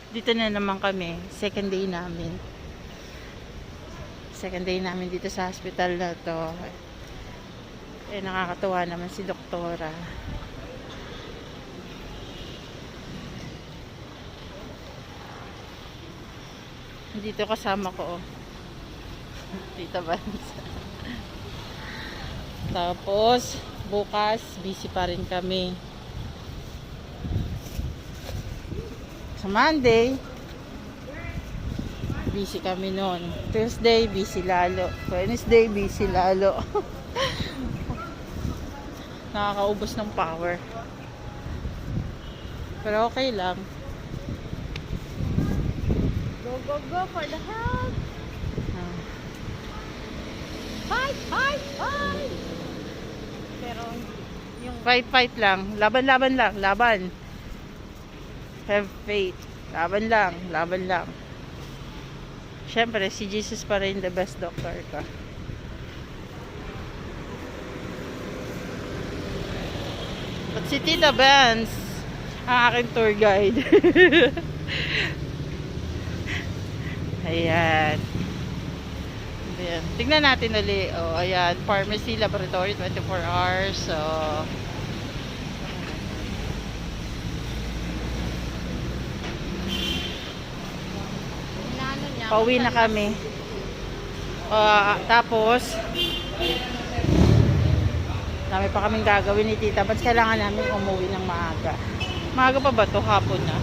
Dito na naman kami. Second day namin. Second day namin dito sa hospital na to. Eh, nakakatuwa naman si doktora. Dito kasama ko, oh. Tita Vans. Tapos, bukas, busy pa rin kami. Sa Monday, busy kami noon. Tuesday, busy lalo. Wednesday, busy lalo. Nakakaubos ng power. Pero okay lang. Go, go, go for the help! Ah. Fight, fight, fight! Pero yung Fight, fight lang. Laban, laban lang. Laban. Have faith. Laban lang. Laban lang. Siyempre, si Jesus pa rin the best doctor ka. At si Tita Vans, ang aking tour guide. Ayan. Ayan. Tignan natin ulit. Oh, ayan. Pharmacy, laboratory, 24 hours. So, inaano niya. pauwi na kami. Tapos, dami pa kaming gagawin ni Tita. Ba't kailangan namin umuwi ng maaga? Maaga pa ba to? Hapon na.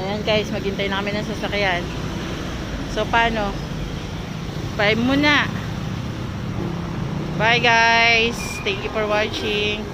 Ayan guys, maghintay na kami ng sasakyan. So, paano? Bye muna. Bye guys. Thank you for watching.